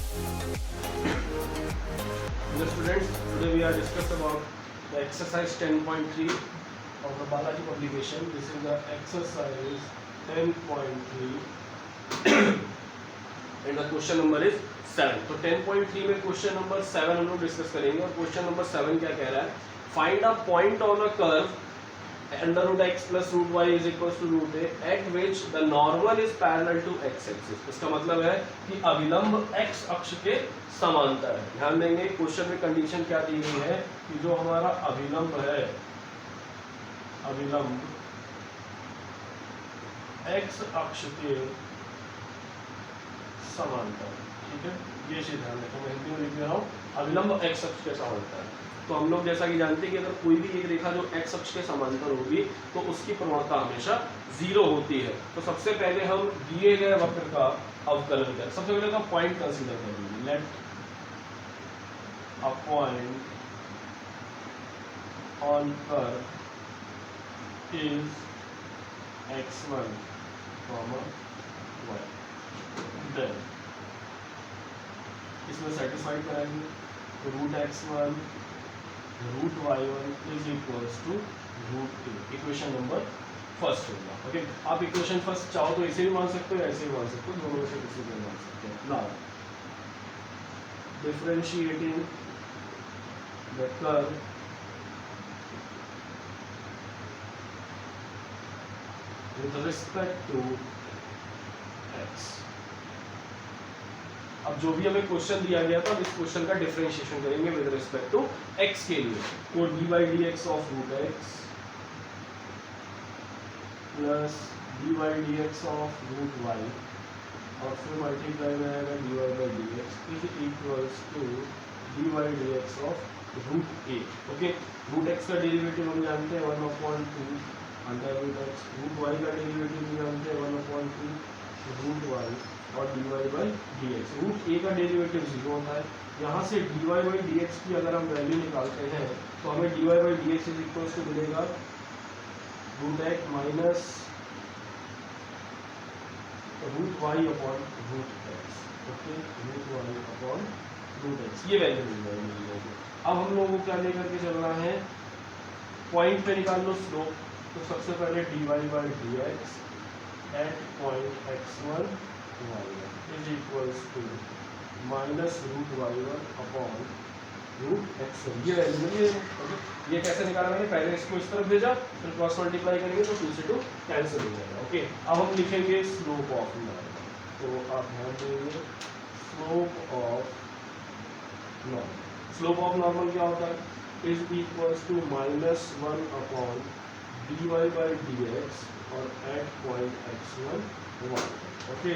Dear students, today we are discuss about the exercise 10.3 of the Balaji publication. This is the exercise 10.3 and the question number is 7. तो 10.3 में question number 7 हम लोग discuss करेंगे और question number 7 क्या कह रहा है, find a point on a curve under root x plus root y is equals to root a at which the normal is parallel to x axis. इसका मतलब है कि अभिलंब x अक्ष के समांतर है. ध्यान देंगे क्वेश्चन में कंडीशन क्या दी गई है कि जो हमारा अभिलंब है, अभिलंब x अक्ष के समांतर. ठीक है, ये चीज ध्यान रखें. मैं हिंदी में लिख रहा हूँ, अभिलंब x अक्ष के समांतर है. तो हम लोग जैसा कि जानते हैं कि अगर कोई भी एक रेखा जो x अक्ष के समांतर होगी तो उसकी प्रवणता हमेशा 0 होती है. तो सबसे पहले हम दिए गए वक्र का अवकलन करें. सबसे पहले का पॉइंट कंसीडर करेंगे. Let a point on curve is x1, y. Then इसमें सेटिस्फाइड कराएंगे. Root x1 root y1 is equals to root a. Equation number first होगा. ओके, आप इक्वेशन फर्स्ट चाहो तो इसे भी मान सकते हो, ऐसे भी मान सकते हो, दोनों में से किसी भी मान सकते हो. Now differentiating the curve with respect to x. अब जो भी हमें क्वेश्चन दिया गया था, इस क्वेश्चन का डिफरेंशिएशन करेंगे विद रिस्पेक्ट टू x के लिए. तो dy/dx of root x plus dy/dx of root y और फिर मल्टीप्लाई में आएगा dy/dx is equals to dy/dx of root a. Okay, root x का डेरिवेटिव हम जानते हैं 1/2 under root x. Root y का डेरिवेटिव भी जानते हैं 1/2 रूट y और dy/dx. रूट a का डेरिवेटिव 0 होता है. यहाँ से dy/dx की अगर हम वैल्यू निकालते हैं तो हमें dy/dx इज इक्वल्स टू मिलेगा root x minus root y upon root x. Okay, root y upon root x ये वैल्यू मिल जाएगी. अब हम लोगों को क्या लेकर के चलना है, पॉइंट पे निकाल लो स्लोप. तो सबसे पहले dy/dx at point x1 y1 is equals to minus root y1 upon root x1. ये वैल्यू मिली. ये कैसे निकाला मैंने, पहले इसको इस तरफ भेजा, फिर क्रॉस मल्टीप्लाई करेंगे तो 2 से 2 कैंसिल हो जाएगा. ओके, अब हम लिखेंगे स्लोप ऑफ नॉर्मल. तो आप ध्यान देंगे slope of normal. Slope of normal क्या होता है, is equals to -1 upon dy/dx और at point x1 y. Okay,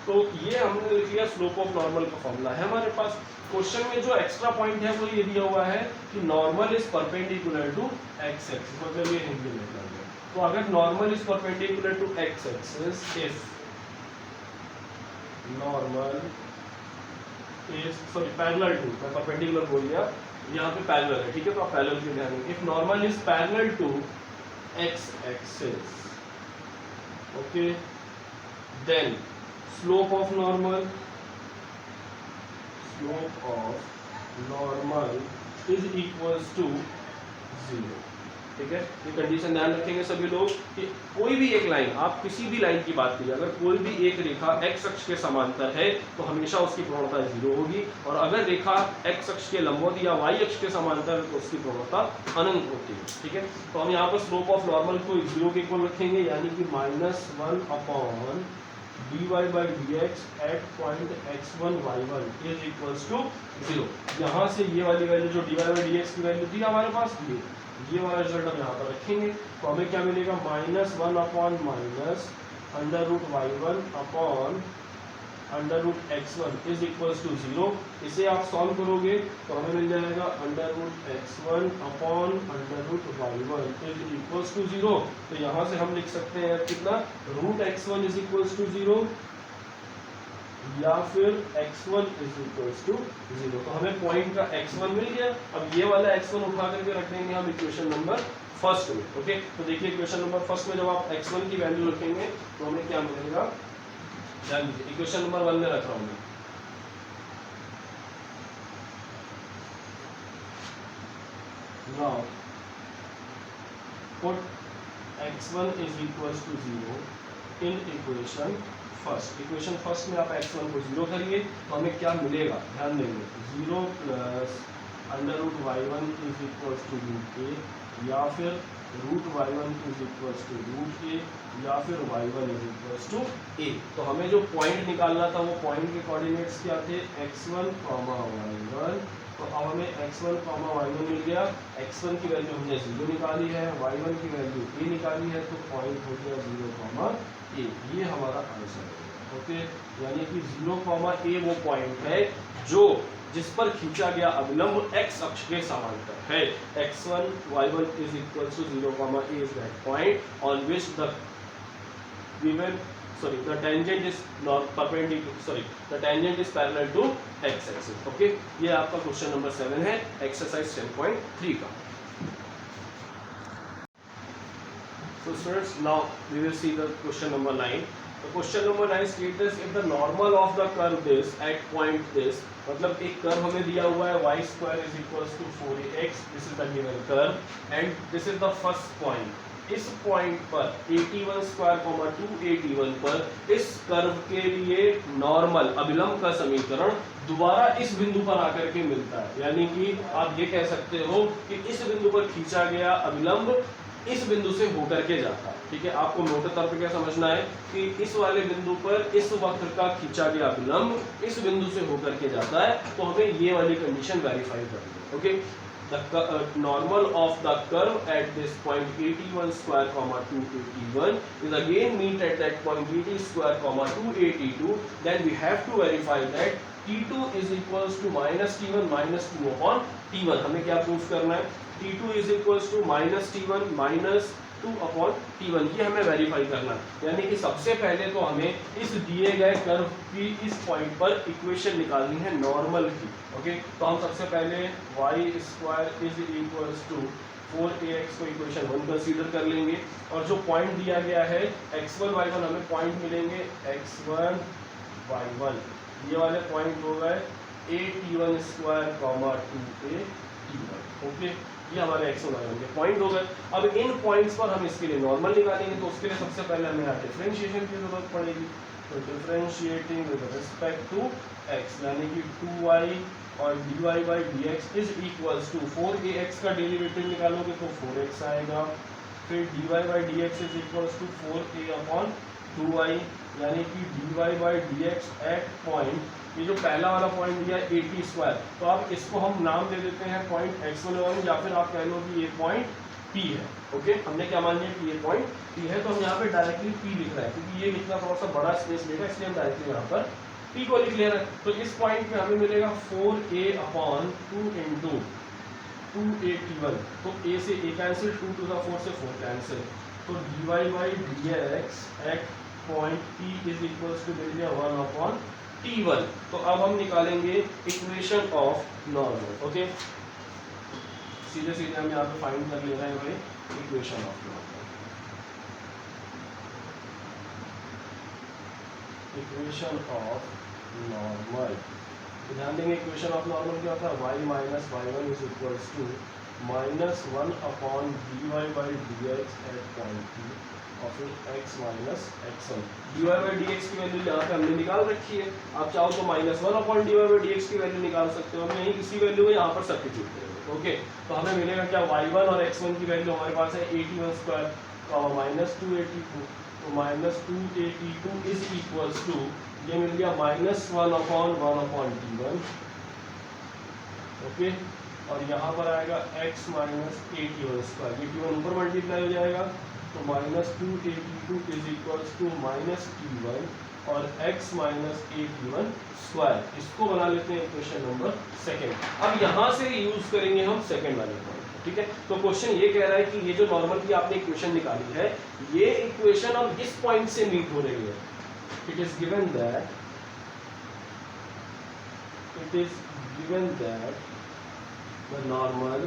तो ये हमने लिख लिया स्लोप ऑफ नॉर्मल का फॉर्मूला है हमारे पास. क्वेश्चन में जो एक्स्ट्रा पॉइंट है वो ये दिया हुआ है कि normal is perpendicular to x axis. मतलब ये हिंदी में लिखना है. तो अगर normal is perpendicular to x axis, if normal is parallel to, मैं परपेंडिकुलर बोल दिया, यहाँ पे पैरेलल है. ठीक है, तो आप पैरेलल के ध्यान रखें. If normal is parallel to x axis, okay, then slope of normal is equals to 0. ठीक है, ये कंडीशन ध्यान रखेंगे सभी लोग कि कोई भी एक लाइन, आप किसी भी लाइन की बात कीजिए, अगर कोई भी एक रेखा x अक्ष के समांतर है तो हमेशा उसकी प्रवणता 0 होगी, और अगर रेखा x अक्ष के लंबवत या y अक्ष के समांतर है तो उसकी प्रवणता अनंत होती है. ठीक है, तो हम यहाँ पर स्लोप ऑफ नॉर्मल को 0 के इक्वल रखेंगे, यानी कि -1 upon dy/dx at point x1 y1 is equals to 0. यहाँ से ये वाली वैल्यू जो dy/dx की वैल्यू थी हमारे पास, ये वाला रिजल्ट हम यहाँ पर रखेंगे. तो हमें क्या मिलेगा, -1 upon minus under root y1 upon under root x1 is equals to 0. इसे आप सॉल्व करोगे तो हमें मिल जाएगा under root x1 upon under root y1 is equals to 0. तो यहाँ से हम लिख सकते हैं कितना, root x1 is equals to 0 या फिर x1 इज इक्वल्स टू 0. तो हमें पॉइंट का x1 मिल गया. अब ये वाला x1 उठा करके रख देंगे हम इक्वेशन नंबर फर्स्ट में. ओके, तो देखिए इक्वेशन नंबर फर्स्ट में जब आप x1 की वैल्यू रखेंगे तो हमें क्या मिलेगा, ध्यान दीजिए. इक्वेशन नंबर 1 में रख रहा हूँ मैं. Now put x1 is equals to 0 in equation first. Equation first में आप x1 को 0 करिए तो हमें क्या मिलेगा, ध्यान देंगे 0 plus √y1 is equals to √a, या फिर √y1 is equals to √a, या फिर y1 is equals to a। तो हमें जो पॉइंट निकालना था वो पॉइंट के कोऑर्डिनेट्स क्या थे, x1, y1। तो अब हमें x1, y1 मिल गया। x1 की वैल्यू हमने 0 निकाली है, y1 की वैल्यू a निकाली है, तो पॉइंट हो गया 0, a। ये हमारा आंसर है। ओके, यानी कि 0, a वो पॉइंट है जो जिस पर खींचा गया अभिलंब x अक्ष के समांतर है। x1, y1 is equal to 0, a is that point on which the given the tangent is not perpendicular, the tangent is parallel to x axis। Okay, ये आपका क्वेश्चन नंबर 7 है एक्सरसाइज 10.3 का। So students, now we will see the question number 9। The question number 9 states if the normal of the curve is at point this, मतलब एक curve हमें दिया हुआ है y square is equals to 4ax, this is the given curve and this is the first point। इस point पर 81 square 281 पर इस कर्व के लिए नॉर्मल अभिलंब का समीकरण दोबारा इस बिंदु पर आकर के मिलता है। यानी कि आप ये कह सकते हो कि इस बिंदु पर खींचा गया अभिलंब इस बिंदु से होकर के जाता है। ठीक है, आपको मोटे तौर पे क्या समझना है कि इस वाले बिंदु पर इस वक्र का खींचा गया अभिलंब इस बिंदु से होकर के जाता है, तो हमें ये वाली कंडीशन वेरीफाई करनी है। Okay, the normal of the curve at this point 81 square 281 is again meet at that point 80 square 282, then we have to verify that t2 is equals to minus t1 minus 2 upon t1। हमें क्या proof करना है, t2 is equals to minus t1 minus 2 upon t1, ये हमें verify करना है। यानी कि सबसे पहले तो हमें इस दिए गए कर्व की इस पॉइंट पर इक्वेशन निकालनी है नॉर्मल की। ओके, तो हम सबसे पहले y square is equals to 4ax को इक्वेशन 1 कंसीडर कर लेंगे, और जो पॉइंट दिया गया है x1 y1 हमें पॉइंट मिलेंगे x1 y1, ये वाले पॉइंट हो गए a_t1 square 2a t1। Okay, ये हमारे x1 y1 के पॉइंट हो गए। अब इन पॉइंट्स पर हम इसके लिए नॉर्मल निकालेंगे, तो उसके लिए सबसे पहले हमें यहाँ डिफरेंशिएशन की जरूरत पड़ेगी। तो differentiating with respect to x, यानी कि 2y और dy by dx is equals to 4ax का डेरिवेटिव निकालोगे तो 4x आएगा, फिर dy by dx is equals to 4a upon 2y, यानी कि dy by dx at point, ये जो पहला वाला पॉइंट दिया 80 स्क्वायर, तो आप इसको हम नाम दे देते हैं पॉइंट x1 या फिर आप कह लो कि ये पॉइंट P है। ओके, हमने क्या मान लिया कि ये पॉइंट P है, तो हम यहाँ पे डायरेक्टली P लिख रहे हैं क्योंकि ये लिखना थोड़ा सा बड़ा स्पेस लेगा, इसलिए हम डायरेक्टली यहाँ पर P को लिख ले रहे हैं। तो इस पॉइंट पे हमें मिलेगा 4a अपॉन 2 इंटू 281, तो a से a कैंसिल, 2 to the 4 से 4 कैंसिल, तो dy by dx at point P is equals to मिल गया 1 अपॉन t1। तो अब हम निकालेंगे इक्वेशन ऑफ नॉर्मल। ओके, सीधे सीधे हम यहाँ पे फाइंड कर ले रहे हैं भाई equation of normal. Equation of normal, ध्यान देंगे इक्वेशन ऑफ नॉर्मल क्या होता है, y minus y1 is equals to minus 1 upon dy by dx at point P और फिर x minus x1। dy by dx की वैल्यू यहाँ पे हमने निकाल रखी है, आप चाहो तो minus 1 upon dy by dx की वैल्यू निकाल सकते हो, हम यही इसी वैल्यू को यहाँ पर सब्स्टिट्यूट करेंगे। ओके, तो हमें मिलेगा क्या, y1 और x1 की वैल्यू हमारे पास है 81 स्क्वायर माइनस 282, तो माइनस 282 इज इक्वल्स टू, ये मिल गया माइनस 1 अपॉन t1। ओके, और यहाँ पर आएगा x माइनस 81 स्क्वायर, 81 ऊपर मल्टीप्लाई हो जाएगा, तो minus 282 is equals to minus t1 और x माइनस 81 स्क्वायर। इसको बना लेते हैं इक्वेशन नंबर सेकेंड। अब यहाँ से यूज करेंगे हम सेकेंड वाले पॉइंट। ठीक है, तो क्वेश्चन ये कह रहा है कि ये जो नॉर्मल की आपने इक्वेशन निकाली है, ये इक्वेशन अब इस पॉइंट से मीट हो रही है। It is given that the normal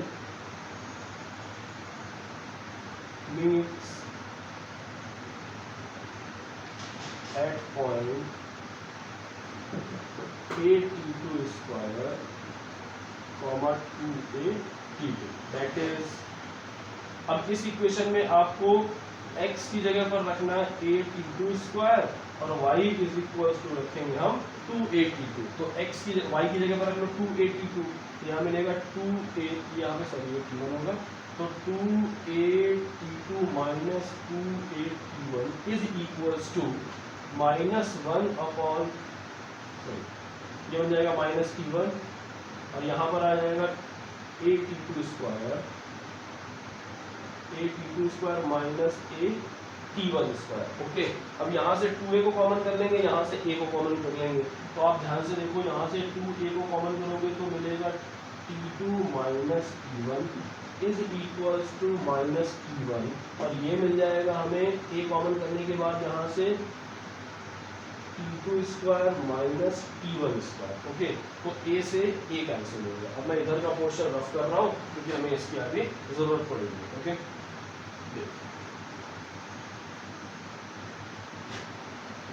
meets at point a t2 square comma 2a t2 that is, अब इस इक्वेशन में आपको x की जगह पर रखना है a t2 स्क्वायर और y इज इक्वल टू रखेंगे हम 2a t2, तो x की y की जगह पर रख लो 2a t2, यहाँ मिलेगा 2a, यहाँ पे सॉरी ये t1 होगा, तो 2a t2 minus 2a t1 is equals to -1 upon, ये बन जाएगा माइनस t1 और यहाँ पर आ जाएगा a t2 square minus a t1 square. Okay, अब यहाँ से 2a को कॉमन कर लेंगे, यहाँ से a को कॉमन कर लेंगे, तो आप ध्यान से देखो, यहाँ से 2a को कॉमन करोगे तो मिलेगा t2 minus t1 is equals to minus t1, और ये मिल जाएगा हमें a कॉमन करने के बाद यहाँ से t2 square minus t1 square. Okay, तो a से a कैंसिल हो गया। अब मैं इधर का पोर्शन रफ कर रहा हूँ क्योंकि हमें इसकी आगे जरूरत पड़ेगी। ओके,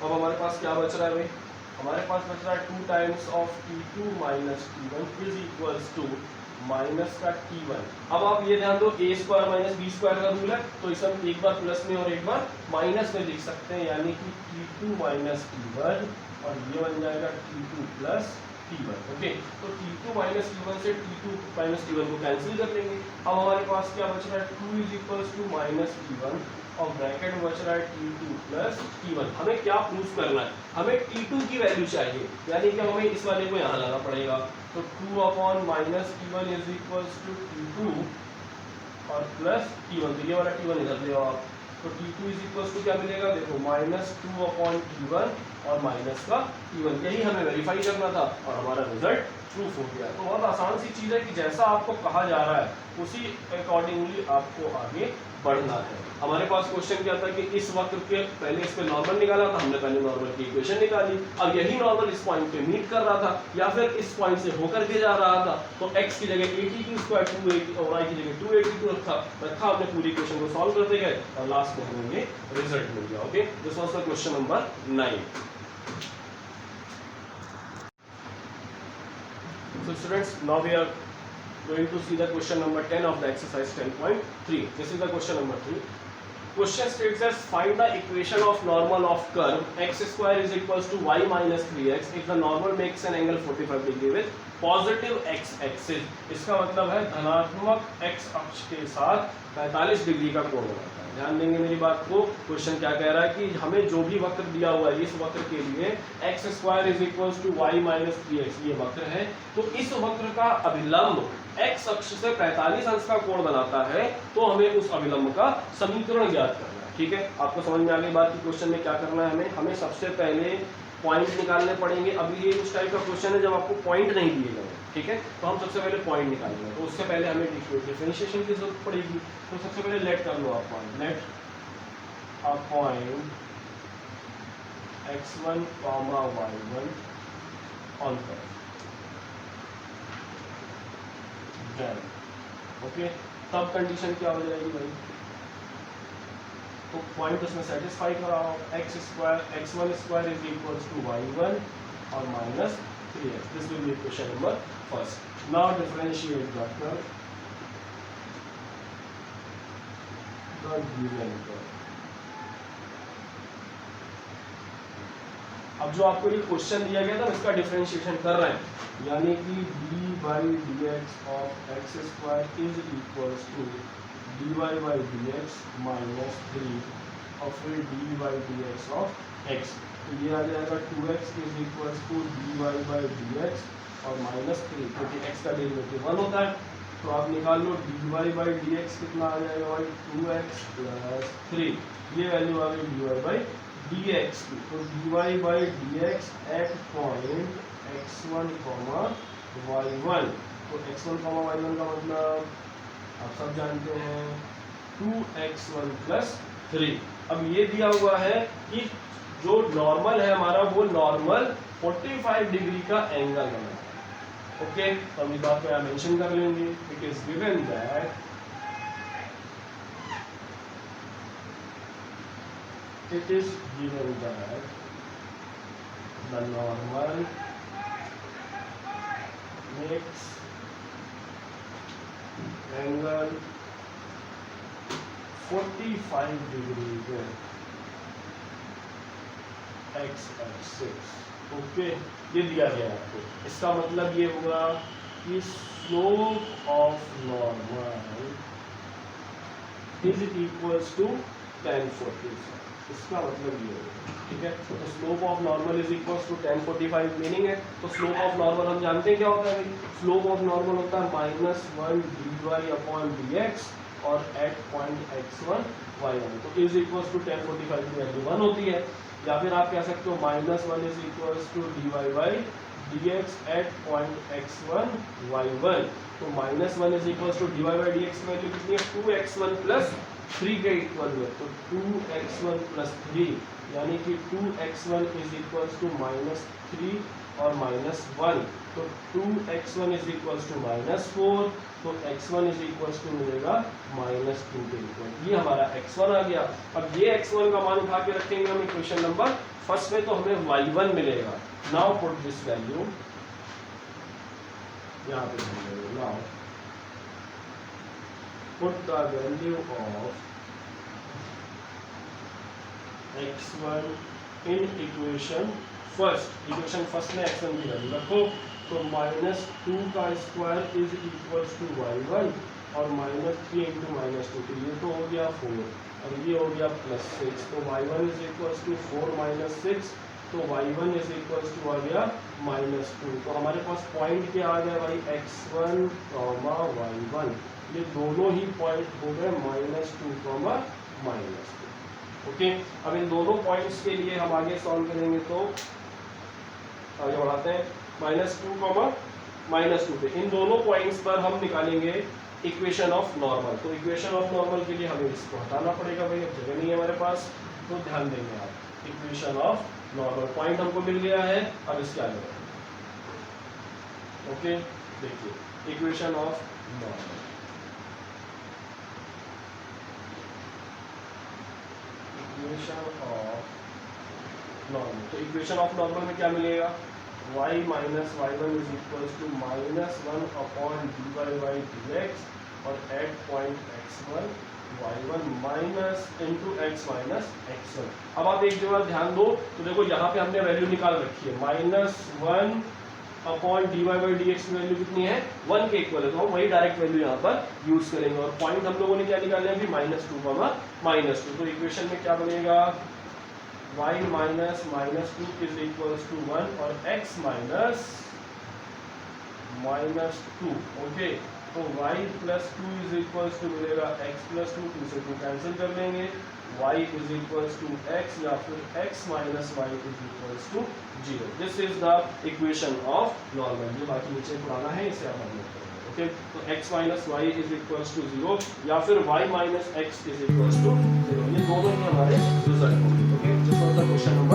अब हमारे पास क्या बच रहा है भाई, हमारे पास बच रहा है 2 times of t2 minus t1 is equals to minus का t1। अब आप ये ध्यान दो, a square minus b square का रूल है, तो इसे हम एक बार प्लस में और एक बार माइनस में लिख सकते हैं, यानी कि t2 माइनस t1 और ये बन जाएगा t2 प्लस t1। ओके, तो t2 माइनस t1 से t2 माइनस t1 को कैंसिल कर लेंगे। अब हमारे पास क्या बच रहा है, 2 is equals to minus t1 और ब्रैकेट बच रहा है t2 प्लस t1। हमें क्या प्रूफ करना है, हमें t2 की वैल्यू चाहिए, यानी कि हमें इस वाले को यहाँ लाना पड़ेगा, तो 2 upon minus t1 is equals to t2 और प्लस t1, तो ये वाला t1 इधर ले आओ आप, तो t2 इज इक्वल्स टू क्या मिलेगा, देखो माइनस 2 अपॉन t1 और माइनस का t1, यही हमें वेरीफाई करना था और हमारा रिजल्ट प्रूफ हो गया। तो बहुत आसान सी चीज़ है कि जैसा आपको कहा जा रहा है उसी अकॉर्डिंगली आपको आगे बढ़ना है। हमारे पास क्वेश्चन क्या था कि इस वक्र के पहले इस पे नॉर्मल निकाला था, हमने पहले नॉर्मल की इक्वेशन निकाली, अब यही नॉर्मल इस पॉइंट पे मीट कर रहा था या फिर इस पॉइंट से होकर के जा रहा था, तो x की जगह 82 स्क्वायर 280 और y की जगह 282 रखा हमने, पूरी इक्वेशन को सॉल्व करते गए और लास्ट में हमें ये रिजल्ट मिल गया। Okay, this was the question number 9। So students, now we are going to see the question number 10 of the exercise 10.3. This is the question number 3. Question states as find the equation of normal of curve x square is equals to y minus 3x if the normal makes an angle 45 degree with positive x axis. इसका मतलब है धनात्मक x अक्ष के साथ 45 degree का कोण बनाता है। ध्यान देंगे मेरी बात को, क्वेश्चन क्या कह रहा है कि हमें जो भी वक्र दिया हुआ है, इस वक्र के लिए x square is equals to y minus 3x ये वक्र है, तो इस वक्र का अभिलंब x अक्ष से 45 अंश का कोण बनाता है, तो हमें उस अभिलंब का समीकरण ज्ञात करना है। ठीक है, आपको समझ में आ गई बात कि क्वेश्चन में क्या करना है, हमें सबसे पहले पॉइंट निकालने पड़ेंगे। अभी ये उस टाइप का क्वेश्चन है जब आपको पॉइंट नहीं दिए गए, ठीक है, तो हम सबसे पहले पॉइंट निकालेंगे, तो उससे पहले हमें डिफरेंशिएशन की जरूरत पड़ेगी। तो सबसे पहले लेट कर लो आप point, let a point x1, y1 on curve, then okay, तब कंडीशन क्या हो जाएगी भाई, तो पॉइंट उसमें सेटिस्फाई कराओ, x square x1 square is equals to y1 और minus 3x. This will be question number first. Now differentiate the curve, the given curve. अब जो आपको ये क्वेश्चन दिया गया था इसका डिफरेंशिएशन कर रहे हैं, यानी कि d by d x of x square is equals to dy by d x minus 3 और फिर d by d x of x, तो ये आ जाएगा 2x is equals to dy by d x और माइनस 3, क्योंकि x का derivative 1 होता है, तो आप निकाल लो dy बाई डी एक्स कितना आ जाएगा भाई, 2x प्लस 3, ये वैल्यू आ गई dy बाई डी एक्स की, तो dy by d x at point x1, y1, तो x1, y1 का मतलब आप सब जानते हैं 2x1 प्लस 3। अब ये दिया हुआ है कि जो नॉर्मल है हमारा वो नॉर्मल 45 डिग्री का एंगल बनाता है। ओके, तो हम इस बात को यहाँ मेंशन कर लेंगे, it is given that it is given that the normal makes angle 45 degree है एक्स एक्सिस। ओके, ये दिया गया है आपको। इसका मतलब ये होगा कि slope of normal is equals to tan 45। इसका मतलब ये होगा, ठीक है। तो slope of normal is equals to tan 45 meaning है। तो स्लोप ऑफ नॉर्मल हम जानते हैं क्या होता है भाई, स्लोप ऑफ नॉर्मल होता है -1 dy/dx और एट पॉइंट x1 y1। तो इज इक्वल्स टू tan 45 की वैल्यू 1 होती है। या फिर आप कह सकते हो -1 is equals to dy/dx at point x1 y1। तो -1 इज इक्वल्स टू dy/dx की वैल्यू कितनी है, 2x1 प्लस 3 के इक्वल है। तो 2x1 प्लस 3 यानी कि 2x1 इज इक्वल्स टू -3 और -1। तो 2x1 इज इक्वल्स टू -4। तो x1 इज इक्वल्स टू मिलेगा -2 के इक्वल। ये हमारा x1 आ गया। अब ये x1 का मान उठा के रखेंगे हम इक्वेशन नंबर फर्स्ट में, तो हमें y1 मिलेगा। नाउ पुट दिस वैल्यू यहाँ पे, now put the value of x1 in equation first। Equation first में x1 की वैल्यू रखो। तो -2 का square is equals to y1 और -3 इंटू -2, तो ये तो हो गया 4 और ये हो गया +6। तो y1 इज इक्वल्स टू 4 - 6। तो y1 इज इक्वल्स टू आ गया -2। तो हमारे पास पॉइंट क्या आ गया भाई, x1, y1। ये दोनों ही पॉइंट हो गए -2, -2। ओके, अब इन दोनों पॉइंट्स के लिए हम आगे सॉल्व करेंगे। तो आगे बढ़ाते हैं, -2, -2 पे इन दोनों पॉइंट्स पर हम निकालेंगे इक्वेशन ऑफ नॉर्मल। तो इक्वेशन ऑफ नॉर्मल के लिए हमें इसको हटाना पड़ेगा भाई, अब जगह नहीं है हमारे पास, तो ध्यान देंगे आप। इक्वेशन ऑफ नॉर्मल पॉइंट हमको मिल गया है, अब इसके आगे ओके, देखिए equation of normal. Equation of normal, तो इक्वेशन ऑफ नॉर्मल में क्या मिलेगा, y minus y1 is equals to -1 upon dy/dx और at point x1 y1 minus into x minus x1। अब आप एक जगह ध्यान दो, तो देखो यहाँ पे हमने वैल्यू निकाल रखी है, -1 अपॉन dy/dx की वैल्यू कितनी है, 1 के इक्वल है। तो हम वही डायरेक्ट वैल्यू यहाँ पर यूज करेंगे। और पॉइंट हम लोगों ने क्या निकाले अभी, -2, -2। तो इक्वेशन में क्या बनेगा, y minus -2 is equals to 1 और x माइनस -2। ओके, तो y plus 2 is equals to मिलेगा x प्लस 2, 2 से 2 कैंसिल कर लेंगे, y is equals to x या फिर x minus y is equals to 0। This is the equation of normal. जो बाकी नीचे पुराना है इसे आप नोट करेंगे। ओके, तो x minus y is equals to 0 या फिर y minus x is equals to 0। ये दोनों ही हमारे रिजल्ट होंगे। Okay, this was the question number